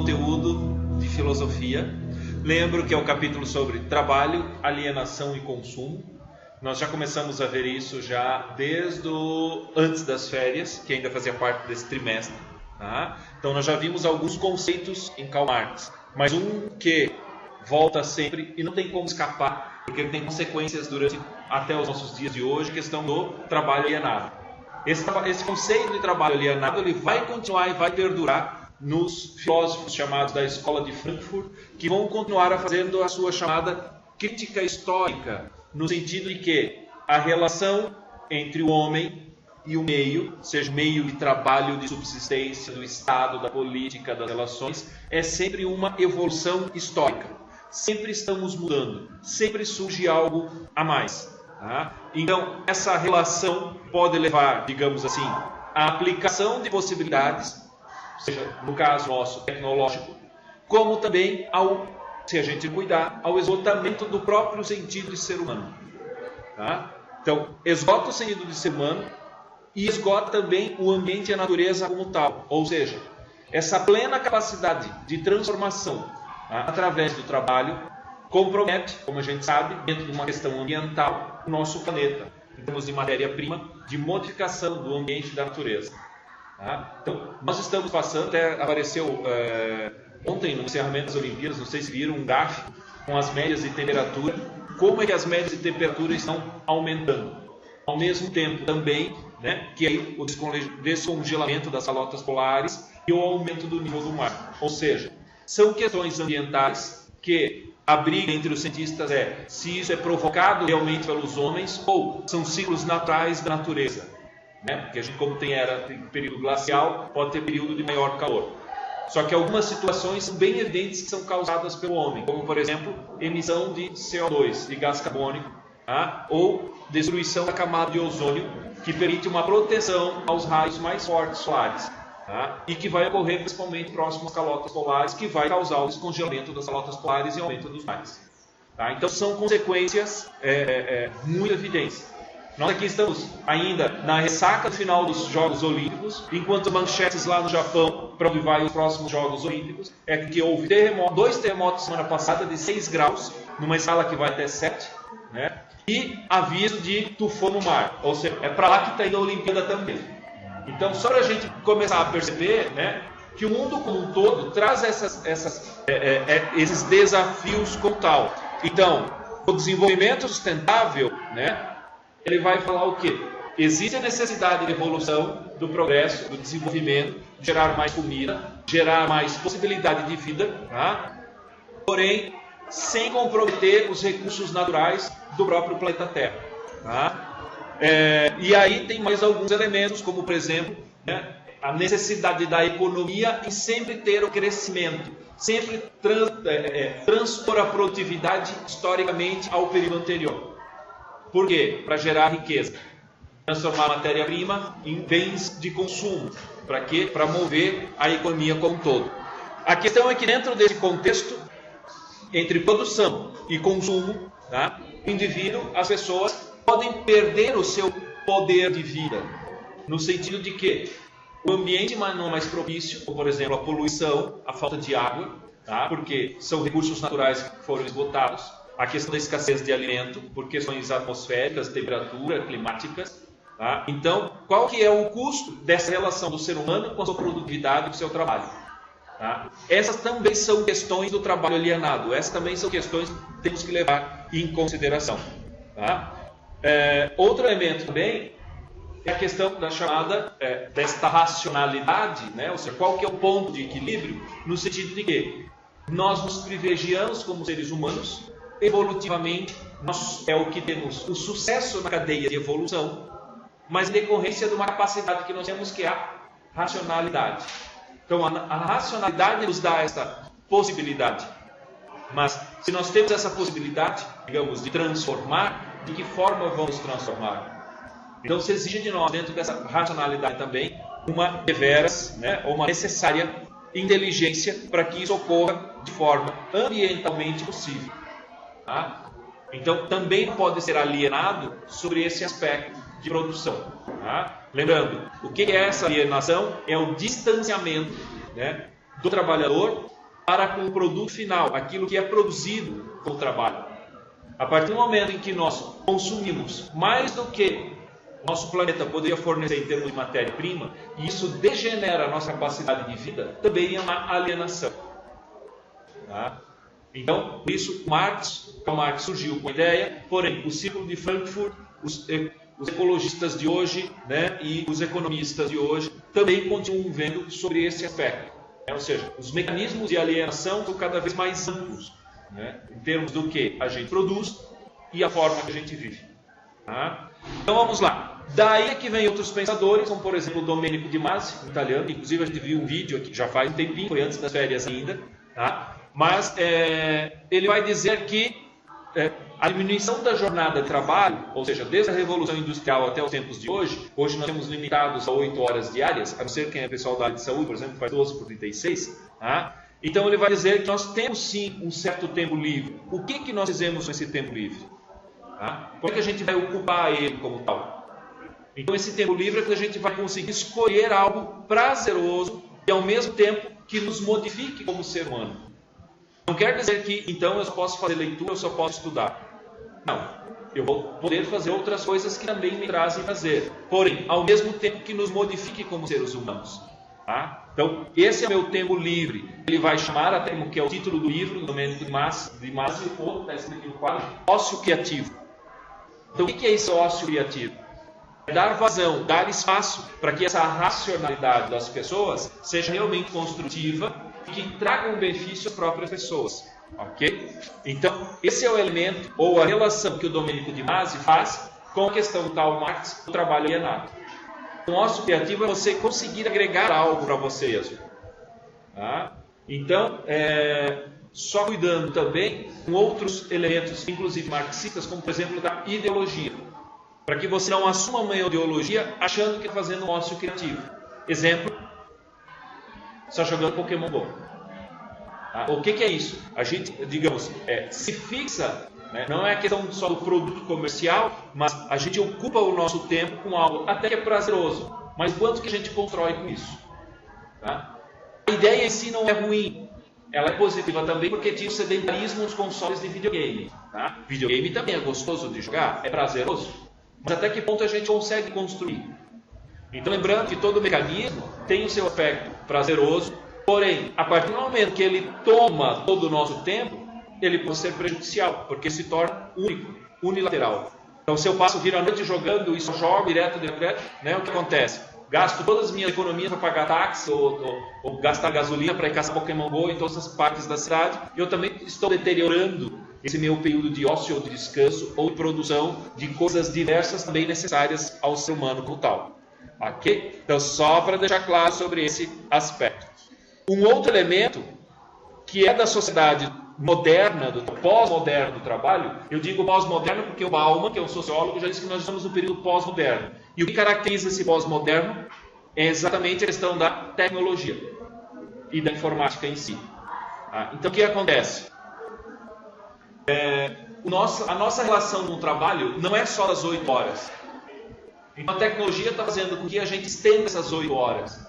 conteúdo de filosofia. Lembro que é o capítulo sobre trabalho, alienação e consumo. Nós já começamos a ver isso já desde antes das férias, que ainda fazia parte desse trimestre. Tá? Então nós já vimos alguns conceitos em Karl Marx, mas um que volta sempre e não tem como escapar, porque ele tem consequências até os nossos dias de hoje, questão do trabalho alienado. Esse conceito de trabalho alienado ele vai continuar e vai perdurar nos filósofos chamados da Escola de Frankfurt, que vão continuar fazendo a sua chamada crítica histórica, no sentido de que a relação entre o homem e o meio, seja o meio de trabalho, de subsistência, do Estado, da política, das relações, é sempre uma evolução histórica. Sempre estamos mudando, sempre surge algo a mais. Tá? Então, essa relação pode levar, digamos assim, à aplicação de possibilidades, seja no caso nosso tecnológico, como também se a gente cuidar, ao esgotamento do próprio sentido de ser humano. Tá? Então, esgota o sentido de ser humano e esgota também o ambiente e a natureza como tal. Ou seja, essa plena capacidade de transformação, tá, através do trabalho, compromete, como a gente sabe, dentro de uma questão ambiental, o nosso planeta, em termos de matéria-prima, de modificação do ambiente e da natureza. Tá? Então, nós estamos passando, até apareceu ontem no encerramento das Olimpíadas, não sei se viram um gráfico com as médias de temperatura, como é que as médias de temperatura estão aumentando. Ao mesmo tempo também, né, que aí o descongelamento das calotas polares e o aumento do nível do mar. Ou seja, são questões ambientais que a briga entre os cientistas é se isso é provocado realmente pelos homens ou são ciclos naturais da natureza. Né? Porque a gente, como tem período glacial, pode ter período de maior calor. Só que algumas situações são bem evidentes que são causadas pelo homem, como por exemplo, emissão de CO2, de gás carbônico, tá? Ou destruição da camada de ozônio, que permite uma proteção aos raios mais fortes solares. Tá? E que vai ocorrer principalmente próximo às calotas polares, que vai causar o descongelamento das calotas polares e aumento dos mares. Tá? Então são consequências muito evidentes. Nós aqui estamos ainda na ressaca do final dos Jogos Olímpicos, enquanto manchetes lá no Japão, para onde vai os próximos Jogos Olímpicos, é que houve 2 terremotos semana passada de 6 graus, numa escala que vai até 7, né? E aviso de tufão no mar, ou seja, é para lá que está indo a Olimpíada também. Então, só para a gente começar a perceber, né, que o mundo como um todo traz esses desafios como tal. Então, o desenvolvimento sustentável, né, ele vai falar o quê? Existe a necessidade de evolução, do progresso, do desenvolvimento, de gerar mais comida, gerar mais possibilidade de vida, tá? Porém, sem comprometer os recursos naturais do próprio planeta Terra. Tá? E aí tem mais alguns elementos, como por exemplo, né, a necessidade da economia em sempre ter o crescimento, sempre transpor a produtividade historicamente ao período anterior. Por quê? Para gerar riqueza, transformar a matéria-prima em bens de consumo. Para quê? Para mover a economia como um todo. A questão é que dentro desse contexto, entre produção e consumo, tá, o indivíduo, as pessoas podem perder o seu poder de vida, no sentido de que o ambiente não é mais propício, como por exemplo a poluição, a falta de água, tá? Porque são recursos naturais que foram esgotados, a questão da escassez de alimento, por questões atmosféricas, temperatura, climáticas. Tá? Então, qual que é o custo dessa relação do ser humano com a sua produtividade e com o seu trabalho? Tá? Essas também são questões do trabalho alienado, essas também são questões que temos que levar em consideração. Tá? Outro elemento também é a questão da chamada desta racionalidade, né? Ou seja, qual que é o ponto de equilíbrio, no sentido de que nós nos privilegiamos como seres humanos, evolutivamente, é o que temos o sucesso na cadeia de evolução, mas em decorrência de uma capacidade que nós temos, que é a racionalidade. Então a racionalidade nos dá essa possibilidade, mas se nós temos essa possibilidade, digamos, de transformar, de que forma vamos transformar? Então se exige de nós, dentro dessa racionalidade também, uma deveras, né, ou uma necessária inteligência para que isso ocorra de forma ambientalmente possível. Tá? Então também pode ser alienado sobre esse aspecto de produção. Tá? Lembrando, o que é essa alienação? É o distanciamento, né, do trabalhador para com o produto final, aquilo que é produzido com o trabalho. A partir do momento em que nós consumimos mais do que o nosso planeta poderia fornecer em termos de matéria-prima, e isso degenera a nossa capacidade de vida, também é uma alienação. Tá? Então, por isso, Karl Marx surgiu com a ideia, porém, o Círculo de Frankfurt, os ecologistas de hoje, né, e os economistas de hoje também continuam vendo sobre esse aspecto. Ou seja, os mecanismos de alienação são cada vez mais amplos, né, em termos do que a gente produz e a forma que a gente vive. Tá? Então vamos lá. Daí é que vem outros pensadores, como por exemplo o Domenico Di Masi, italiano. Inclusive a gente viu um vídeo aqui já faz um tempinho, foi antes das férias ainda. Tá? Mas ele vai dizer que a diminuição da jornada de trabalho, ou seja, desde a Revolução Industrial até os tempos de hoje nós temos limitados a 8 horas diárias, a não ser quem é pessoal da área de saúde, por exemplo, faz 12 por 36. Tá? Então ele vai dizer que nós temos sim um certo tempo livre. O que nós fizemos com esse tempo livre? Tá? Como é que a gente vai ocupar ele como tal? Então esse tempo livre é que a gente vai conseguir escolher algo prazeroso e ao mesmo tempo que nos modifique como ser humano. Não quer dizer que então eu só posso fazer leitura, eu só posso estudar. Não, eu vou poder fazer outras coisas que também me trazem prazer. Porém, ao mesmo tempo que nos modifique como seres humanos. Tá? Então, esse é o meu tempo livre. Ele vai chamar até o que é o título do livro, do Domenico Di Masi, está escrito no quadro, ócio criativo. Então, o que é esse ócio criativo? É dar vazão, dar espaço para que essa racionalidade das pessoas seja realmente construtiva e que traga um benefício às próprias pessoas. Ok? Então, esse é o elemento ou a relação que o Domenico Di Masi faz com a questão do Karl Marx do trabalho alienado. O ócio criativo é você conseguir agregar algo para você mesmo. Tá? Então, só cuidando também com outros elementos, inclusive marxistas, como por exemplo da ideologia. Para que você não assuma uma ideologia achando que está fazendo um ócio criativo. Exemplo, só jogando Pokémon GO. Tá? O que é isso? A gente, digamos, se fixa, né? Não é a questão só do produto comercial, mas a gente ocupa o nosso tempo com algo até que é prazeroso. Mas quanto que a gente constrói com isso? Tá? A ideia em si não é ruim. Ela é positiva também porque tinha o sedentarismo nos consoles de videogame. Tá? Videogame também é gostoso de jogar, é prazeroso. Mas até que ponto a gente consegue construir? Então lembrando que todo mecanismo tem o seu aspecto prazeroso, porém, a partir do momento que ele toma todo o nosso tempo, ele pode ser prejudicial, porque se torna único, unilateral. Então se eu passo o dia à noite jogando e só jogo direto, né, o que acontece? Gasto todas as minhas economias para pagar táxi ou gastar gasolina para ir caçar Pokémon GO em todas as partes da cidade, e eu também estou deteriorando esse meu período de ócio ou de descanso ou de produção de coisas diversas também necessárias ao ser humano como tal. Ok? Então, só para deixar claro sobre esse aspecto. Um outro elemento que é da sociedade moderna, do pós-moderno do trabalho, eu digo pós-moderno porque o Bauman, que é um sociólogo, já disse que nós estamos no período pós-moderno. E o que caracteriza esse pós-moderno é exatamente a questão da tecnologia e da informática em si. Então, o que acontece? A nossa relação com o trabalho não é só das 8 horas. Então a tecnologia está fazendo com que a gente estenda essas 8 horas.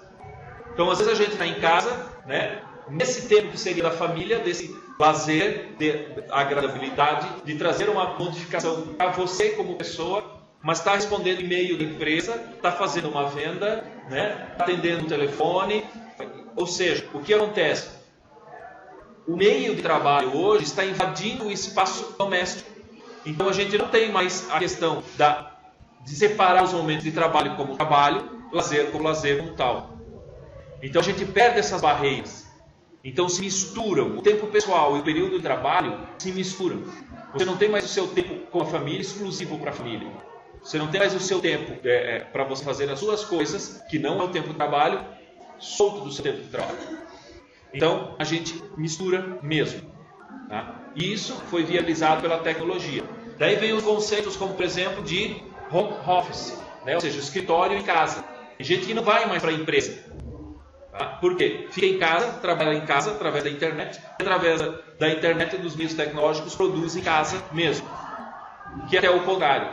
Então às vezes a gente está em casa, né, nesse tempo que seria da família, desse lazer, de agradabilidade, de trazer uma modificação para você como pessoa, mas está respondendo e-mail da empresa, está fazendo uma venda, né, está atendendo o telefone. Ou seja, o que acontece? O meio de trabalho hoje está invadindo o espaço doméstico. Então a gente não tem mais a questão de separar os momentos de trabalho como trabalho, lazer como tal. Então a gente perde essas barreiras. Então se misturam. O tempo pessoal e o período de trabalho se misturam. Você não tem mais o seu tempo com a família exclusivo para a família. Você não tem mais o seu tempo para você fazer as suas coisas, que não é o tempo de trabalho, solto do seu tempo de trabalho. Então, a gente mistura mesmo. Tá? E isso foi viabilizado pela tecnologia. Daí vem os conceitos como, por exemplo, de home office, né? Ou seja, escritório em casa. Tem gente que não vai mais para a empresa. Tá? Por quê? Fica em casa, trabalha em casa através da internet. E através da internet e dos meios tecnológicos produz em casa mesmo. Que é até o contrário.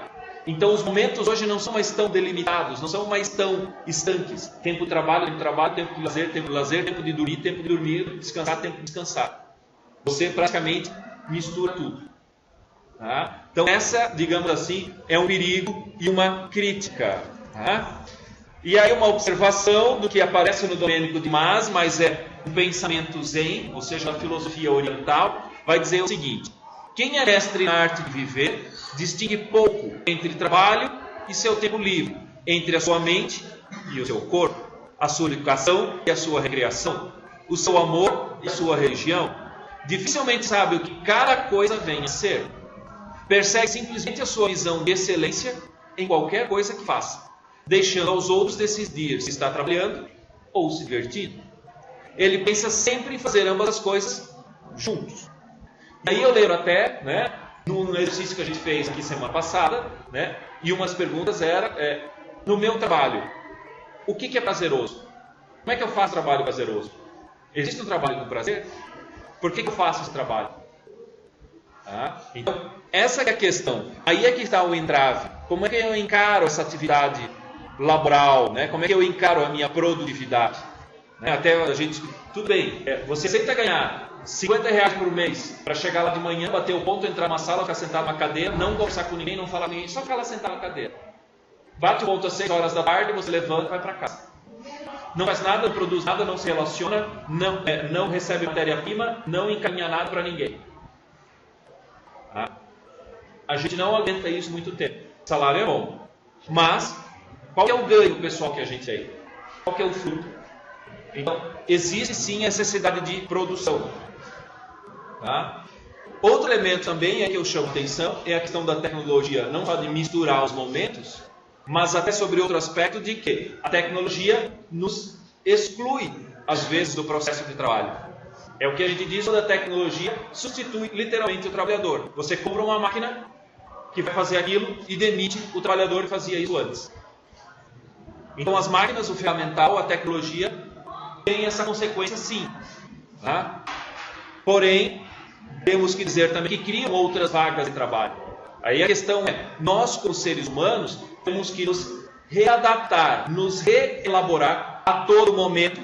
Então os momentos hoje não são mais tão delimitados, não são mais tão estanques. Tempo de trabalho, tempo de lazer, tempo de dormir, descansar, tempo de descansar. Você praticamente mistura tudo. Tá? Então essa, digamos assim, é um perigo e uma crítica. Tá? E aí uma observação do que aparece no Domênico de Mas é um pensamento zen, ou seja, a filosofia oriental, vai dizer o seguinte: quem é mestre na arte de viver, distingue pouco entre trabalho e seu tempo livre, entre a sua mente e o seu corpo, a sua educação e a sua recreação, o seu amor e a sua religião. Dificilmente sabe o que cada coisa vem a ser. Persegue simplesmente a sua visão de excelência em qualquer coisa que faça, deixando aos outros decidir se está trabalhando ou se divertindo. Ele pensa sempre em fazer ambas as coisas juntos. E aí eu lembro até, no exercício que a gente fez aqui semana passada, e umas perguntas eram, no meu trabalho, o que é prazeroso? Como é que eu faço trabalho prazeroso? Existe um trabalho com prazer? Por que eu faço esse trabalho? Então, essa é a questão. Aí é que está o entrave. Como é que eu encaro essa atividade laboral? Como é que eu encaro a minha produtividade? Até a gente, tudo bem, você aceita ganhar R$50 por mês para chegar lá de manhã, bater o ponto, entrar numa sala, ficar sentado na cadeira, não conversar com ninguém, não falar com ninguém, só ficar lá sentado na cadeira. Bate o ponto às 6 horas da tarde, você levanta e vai para casa. Não faz nada, não produz nada, não se relaciona, não recebe matéria-prima, não encaminha nada para ninguém. A gente não aguenta isso muito tempo. O salário é bom. Mas, qual é o ganho pessoal que a gente tem? Qual é o fruto? Então, existe sim a necessidade de produção. Outro elemento também que eu chamo atenção é a questão da tecnologia, não só de misturar os momentos, mas até sobre outro aspecto de que a tecnologia nos exclui, às vezes, do processo de trabalho. É o que a gente diz quando a tecnologia substitui literalmente o trabalhador. Você compra uma máquina que vai fazer aquilo e demite o trabalhador que fazia isso antes. Então as máquinas, o ferramental, a tecnologia, tem essa consequência sim. Porém, temos que dizer também que criam outras vagas de trabalho. Aí a questão é, nós como seres humanos, temos que nos readaptar, nos reelaborar a todo momento.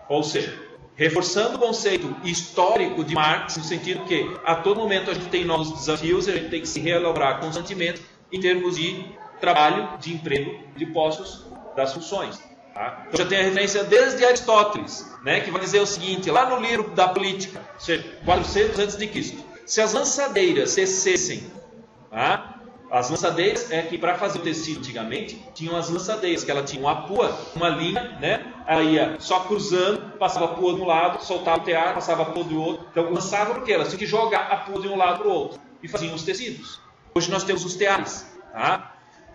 Ou seja, reforçando o conceito histórico de Marx, no sentido que a todo momento a gente tem novos desafios e a gente tem que se reelaborar constantemente em termos de trabalho, de emprego, de postos, das funções. Então já tem a referência desde Aristóteles, que vai dizer o seguinte, lá no livro da Política, ou seja, 400 a.C., se as lançadeiras cessessem, as lançadeiras é que para fazer o tecido antigamente, tinham as lançadeiras, que ela tinha uma pua, uma linha, ela ia só cruzando, passava a pua de um lado, soltava o tear, passava a pua do outro. Então lançava porque elas tinham que jogar a pua de um lado para o outro e faziam os tecidos. Hoje nós temos os teares.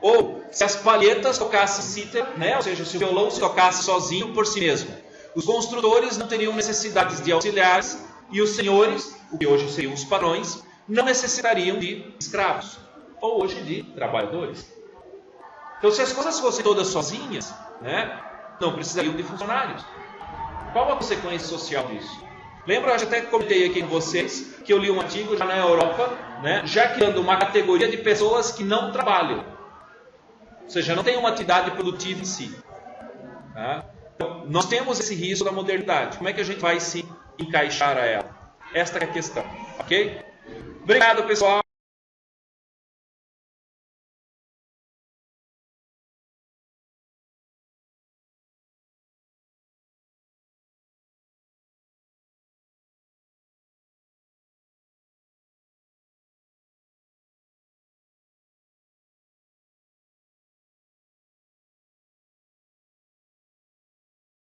Ou se as palhetas tocassem cítara, ou seja, se o violão se tocasse sozinho por si mesmo, os construtores não teriam necessidades de auxiliares e os senhores, o que hoje seriam os patrões, não necessitariam de escravos, ou hoje de trabalhadores. Então, se as coisas fossem todas sozinhas, não precisariam de funcionários. Qual a consequência social disso? Lembra, eu até comentei aqui com vocês, que eu li um artigo já na Europa, já criando uma categoria de pessoas que não trabalham. Ou seja, não tem uma atividade produtiva em si. Então, nós temos esse risco da modernidade. Como é que a gente vai se encaixar a ela? Esta é a questão. Ok? Obrigado, pessoal.